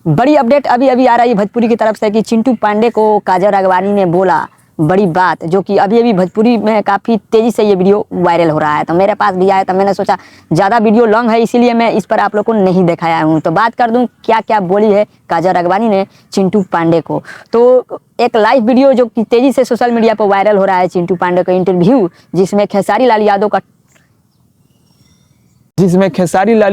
बड़ी अपडेट अभी अभी आ रही है भोजपुरी की तरफ से कि चिंटू पांडे को काजल राघवानी ने बोला बड़ी बात, जो कि अभी अभी भोजपुरी में काफ़ी तेज़ी से ये वीडियो वायरल हो रहा है। तो मेरे पास भी आया, तो मैंने सोचा ज़्यादा वीडियो लॉन्ग है इसीलिए मैं इस पर आप लोग को नहीं दिखाया हूँ। तो बात कर दूँ क्या क्या बोली है काजल राघवानी ने चिंटू पांडे को। तो एक लाइव वीडियो जो कि तेज़ी से सोशल मीडिया पर वायरल हो रहा है, चिंटू पांडे का इंटरव्यू जिसमें खेसारी लाल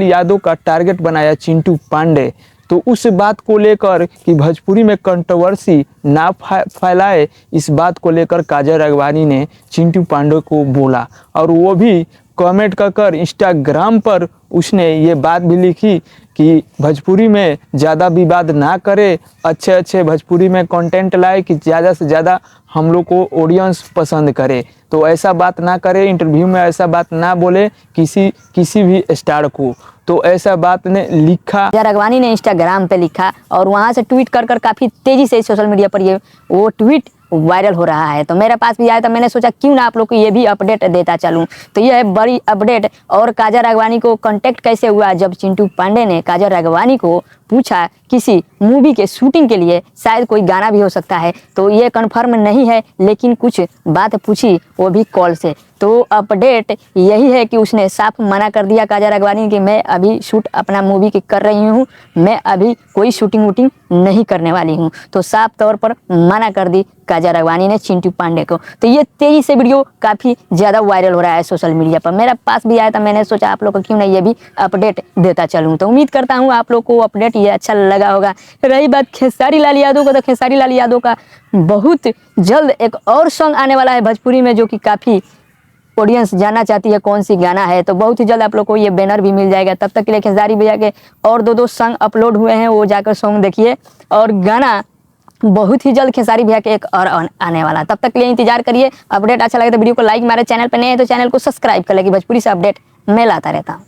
यादव का टारगेट बनाया चिंटू पांडे। तो उस बात को लेकर कि भोजपुरी में कंट्रोवर्सी ना फैलाए, इस बात को लेकर काजल राघवानी ने चिंटू पांडे को बोला और वो भी कमेंट कर इंस्टाग्राम पर उसने ये बात भी लिखी कि भोजपुरी में ज़्यादा विवाद ना करे, अच्छे अच्छे भोजपुरी में कंटेंट लाए कि ज़्यादा से ज़्यादा हम लोग को ऑडियंस पसंद करे। तो ऐसा बात ना करे, इंटरव्यू में ऐसा बात ना बोले किसी भी स्टार को। तो ऐसा बात ने लिखा, काजल राघवानी ने इंस्टाग्राम पे लिखा और वहाँ से ट्वीट कर काफ़ी तेज़ी से सोशल मीडिया पर वो ट्वीट वायरल हो रहा है। तो मेरे पास भी आया, तो मैंने सोचा क्यों ना आप लोग को ये भी अपडेट देता चलूं। तो ये है बड़ी अपडेट। और काजल राघवानी को कांटेक्ट कैसे हुआ, जब चिंटू पांडे ने काजल राघवानी को पूछा किसी मूवी के शूटिंग के लिए, शायद कोई गाना भी हो सकता है, तो ये कंफर्म नहीं है, लेकिन कुछ बात पूछी वो भी कॉल से। तो अपडेट यही है कि उसने साफ मना कर दिया काजल राघवानी कि मैं अभी शूट अपना मूवी की कर रही हूँ, मैं अभी कोई शूटिंग वूटिंग नहीं करने वाली हूँ। तो साफ तौर पर मना कर दी काजल राघवानी ने चिंटू पांडे को। तो ये तेजी से वीडियो काफ़ी ज़्यादा वायरल हो रहा है सोशल मीडिया पर। मेरे पास भी आया था, मैंने सोचा आप लोग को क्यों नहीं ये भी अपडेट देता चलूँ। तो उम्मीद करता हूँ आप लोग को अपडेट ये अच्छा लगा होगा। रही बात खेसारी लाल यादव का, तो खेसारी लाल यादव का बहुत जल्द एक और सॉन्ग आने वाला है भोजपुरी में, जो कि काफ़ी ऑडियंस जानना चाहती है कौन सी गाना है। तो बहुत ही जल्द आप लोग को ये बैनर भी मिल जाएगा। तब तक के लिए खेसारी भैया के और दो सॉन्ग अपलोड हुए हैं, वो जाकर सॉन्ग देखिए। और गाना बहुत ही जल्द खेसारी भैया के एक और आने वाला। तब तक के लिए इंतजार करिए। अपडेट अच्छा लगे तो वीडियो को लाइक मारे, चैनल पर नए हैं तो चैनल को सब्सक्राइब कर ले कि भोजपुरी से अपडेट मैं लाता रहता हूँ।